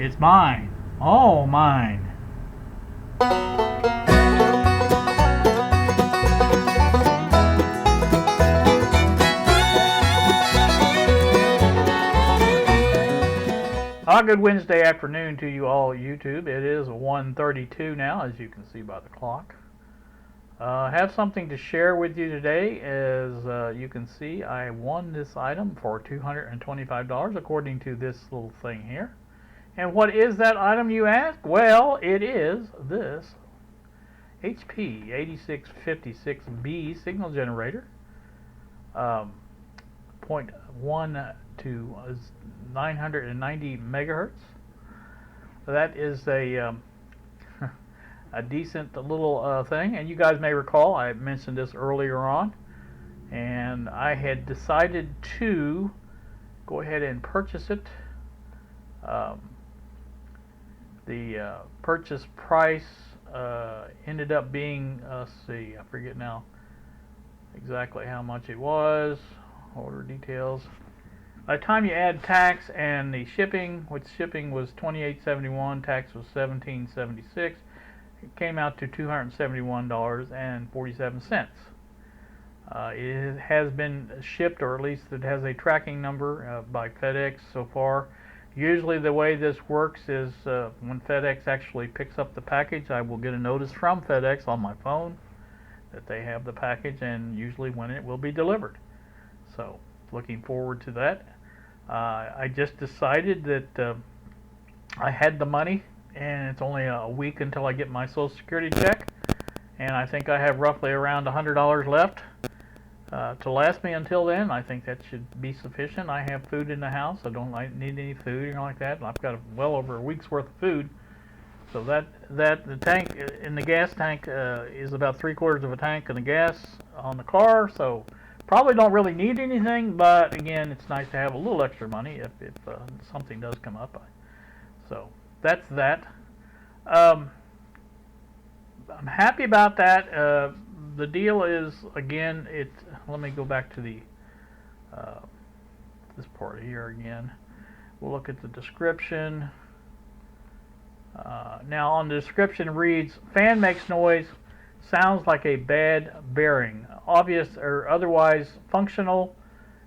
It's mine. All mine. Good Wednesday afternoon to you all, YouTube. It is 1:32 now, as you can see by the clock. I have something to share with you today. As you can see, I won this item for $225 according to this little thing here. And what is that item, you ask? Well, it is this HP 8656B signal generator. 0.1 to 990 megahertz. That is a decent little thing, and you guys may recall I mentioned this earlier on, and I had decided to go ahead and purchase it. The purchase price ended up being, let's see, I forget now exactly how much it was. Order details. By the time you add tax and the shipping, which shipping was $28.71, tax was $17.76, it came out to $271.47. It has been shipped, or at least it has a tracking number by FedEx so far. Usually the way this works is when FedEx actually picks up the package, I will get a notice from FedEx on my phone that they have the package, and usually when it will be delivered. So, looking forward to that. I just decided that I had the money, and it's only a week until I get my Social Security check, and I think I have roughly around $100 left to last me until then. I think that should be sufficient. I have food in the house. I don't need any food or anything like that. I've got well over a week's worth of food. So the tank in the gas tank is about 3/4 of a tank of the gas on the car. So probably don't really need anything, but again, it's nice to have a little extra money if something does come up. So that's that. I'm happy about that. The deal is, again, let me go back to the this part here again. We'll look at the description. Now on the description reads, fan makes noise, sounds like a bad bearing. Obvious or otherwise functional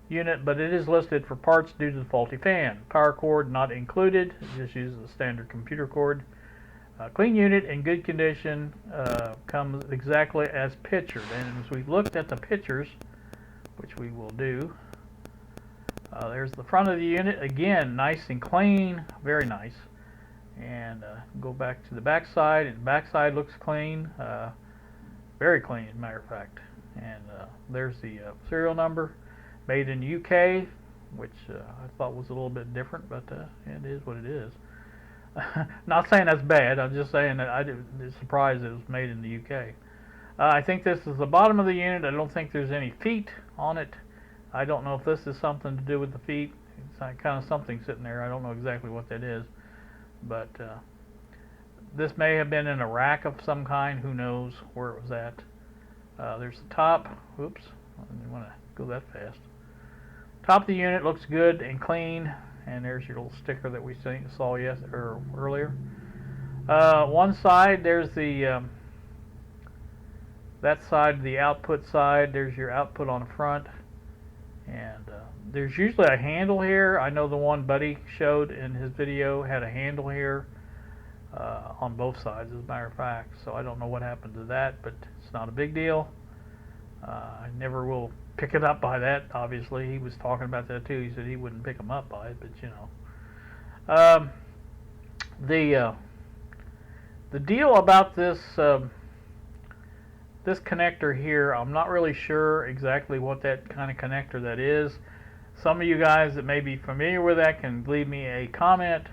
unit, but it is listed for parts due to the faulty fan. Power cord not included. It just uses a standard computer cord. Clean unit in good condition, comes exactly as pictured. And as we looked at the pictures, which we will do, there's the front of the unit. Again, nice and clean, very nice. And go back to the back side, and the back side looks clean, very clean as a matter of fact. And there's the serial number, made in the UK, which I thought was a little bit different, but it is what it is. Not saying that's bad, I'm just saying that I was surprised it was made in the UK. I think this is the bottom of the unit. I don't think there's any feet on it. I don't know if this is something to do with the feet. It's kind of something sitting there. I don't know exactly what that is. But this may have been in a rack of some kind. Who knows where it was at. There's the top. Oops, I didn't want to go that fast. Top of the unit looks good and clean. And there's your little sticker that we saw earlier. One side, there's the that side, the output side. There's your output on the front, and there's usually a handle here. I know the one Buddy showed in his video had a handle here on both sides, as a matter of fact. So I don't know what happened to that, but it's not a big deal. I never will pick it up by that. Obviously, he was talking about that too. He said he wouldn't pick them up by it, but you know, the deal about this this connector here, I'm not really sure exactly what that kind of connector that is. Some of you guys that may be familiar with that can leave me a comment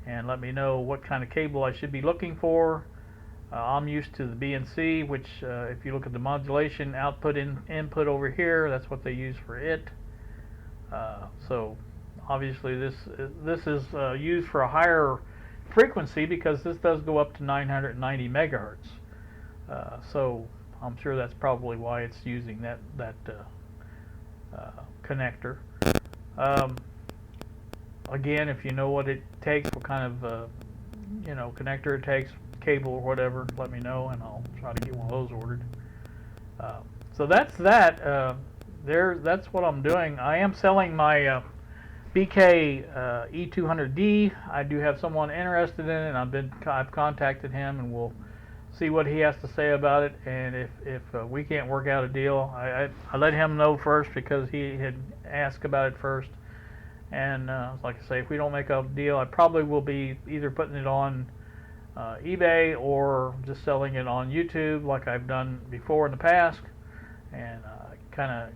and let me know what kind of cable I should be looking for. I'm used to the BNC, which if you look at the modulation output input over here, that's what they use for it. So obviously this is used for a higher frequency because this does go up to 990 megahertz. So I'm sure that's probably why it's using that connector. again, if you know what it takes, what kind of connector it takes, cable or whatever, let me know, and I'll try to get one of those ordered. So that's that. That's what I'm doing. I am selling my BK E200D. I do have someone interested in it, and I've contacted him, and we'll see what he has to say about it. And if we can't work out a deal, I let him know first because he had asked about it first. And like I say, if we don't make a deal, I probably will be either putting it on eBay or just selling it on YouTube like I've done before in the past. And I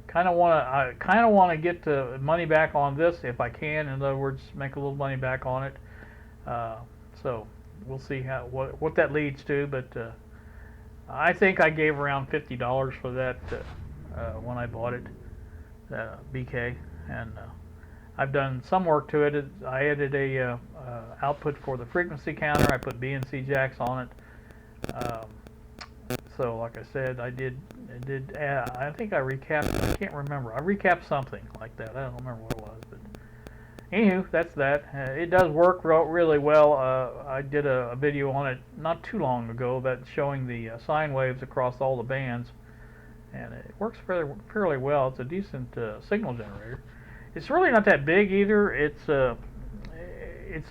kind of want to get the money back on this if I can. In other words, make a little money back on it. So we'll see what that leads to. But I think I gave around $50 for that when I bought it, BK, and I've done some work to it. I added a output for the frequency counter. I put BNC jacks on it. So like I said, I think I recapped. I can't remember. I recapped something like that. I don't remember what it was, but anywho, that's that. It does work really well. I did a video on it not too long ago about showing the sine waves across all the bands, and it works fairly well. It's a decent signal generator. It's really not that big either. It's a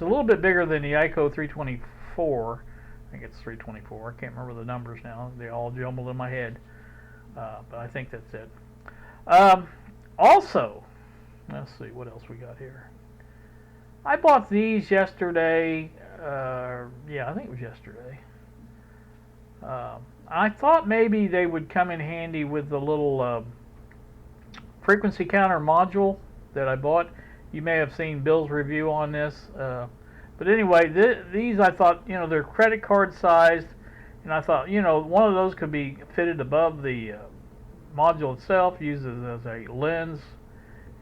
little bit bigger than the ICO 324. I think it's 324. I can't remember the numbers now. They all jumbled in my head. But I think that's it. Also, let's see what else we got here. I bought these yesterday. Yeah, I think it was yesterday. I thought maybe they would come in handy with the little frequency counter module that I bought. You may have seen Bill's review on this. But anyway, these I thought, they're credit card sized, and I thought, one of those could be fitted above the module itself, used as a lens,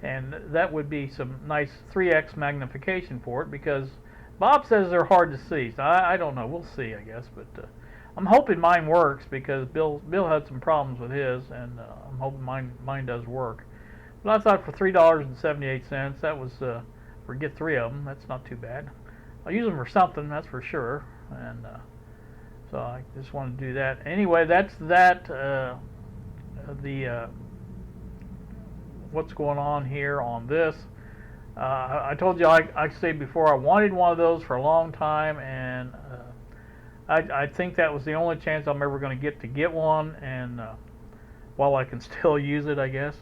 and that would be some nice 3x magnification for it, because Bob says they're hard to see. So I don't know. We'll see, I guess. But I'm hoping mine works, because Bill had some problems with his, and I'm hoping mine does work. But I thought for $3.78, that was for get 3 of them. That's not too bad. I'll use them for something, that's for sure. And so I just want to do that. Anyway, that's that. What's going on here on this. I told you, I said before, I wanted one of those for a long time, and I think that was the only chance I'm ever going to get one, and while I can still use it, I guess,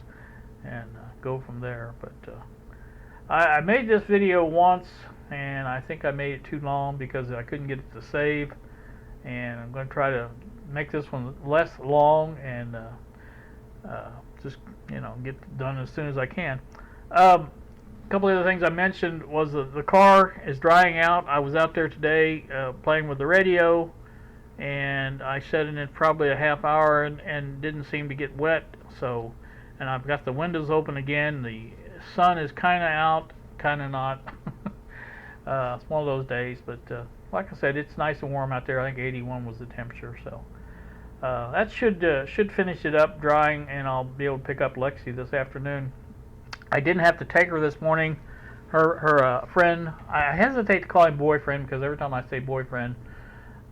and go from there. But I made this video once, and I think I made it too long because I couldn't get it to save, and I'm going to try to make this one less long and just get done as soon as I can. A couple of other things I mentioned was the car is drying out. I was out there today playing with the radio, and I set it in probably a half hour and didn't seem to get wet. So, and I've got the windows open again. The sun is kind of out, kind of not. It's one of those days, but like I said, it's nice and warm out there. I think 81 was the temperature, so that should finish it up drying, and I'll be able to pick up Lexi this afternoon. I didn't have to take her this morning. Her friend, I hesitate to call him boyfriend because every time I say boyfriend,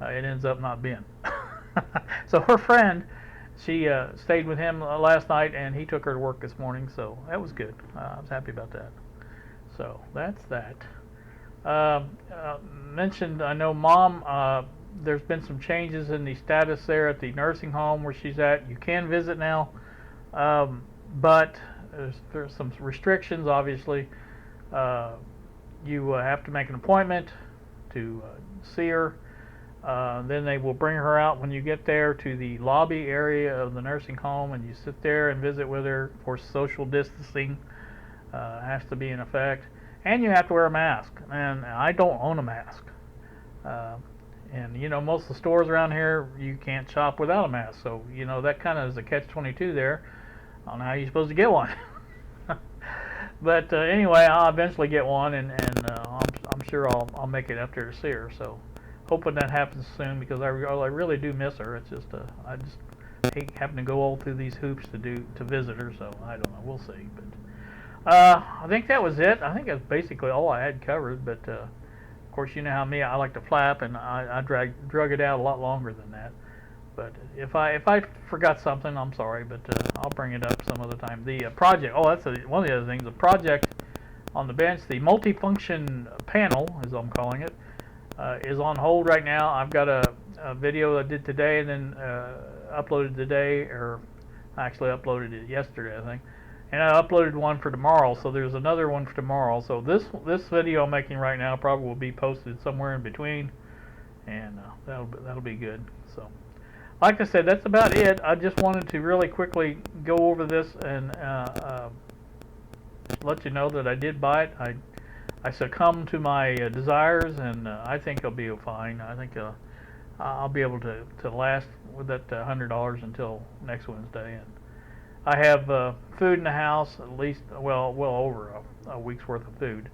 it ends up not being. So her friend, she stayed with him last night, and he took her to work this morning, so that was good. I was happy about that. So that's that. Mentioned, I know Mom, there's been some changes in the status there at the nursing home where she's at. You can visit now, but there's some restrictions, obviously. You have to make an appointment to see her. Then they will bring her out when you get there to the lobby area of the nursing home, and you sit there and visit with her. Of course, social distancing has to be in effect. And you have to wear a mask, and I don't own a mask. And most of the stores around here, you can't shop without a mask, so that kind of is a catch-22 there on how you're supposed to get one. But anyway, I'll eventually get one, and I'm sure I'll make it up there to see her. So hoping that happens soon, because I really do miss her. It's just I just hate having to go all through these hoops to visit her. So I don't know. We'll see. But I think that was it. I think that's basically all I had covered. But of course, you know how me, I like to flap, and I drug it out a lot longer than that. But if I forgot something, I'm sorry. But I'll bring it up some other time. The project. Oh, that's one of the other things. The project on the bench, the multifunction panel, as I'm calling it, is on hold right now. I've got a video I did today, and then uploaded today, or actually uploaded it yesterday, I think. And I uploaded one for tomorrow, so there's another one for tomorrow. So this video I'm making right now probably will be posted somewhere in between, and that'll be good. So, like I said, that's about it. I just wanted to really quickly go over this and let you know that I did buy it. I succumbed to my desires, and I think I'll be fine. I think I'll be able to last with that $100 until next Wednesday. And I have food in the house, at least well over a week's worth of food,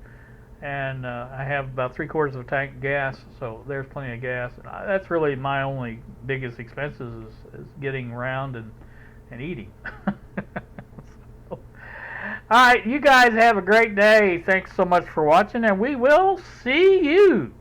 and I have about 3/4 of a tank of gas, so there's plenty of gas. That's really my only biggest expenses is getting around and eating. So, all right, you guys have a great day. Thanks so much for watching, and we will see you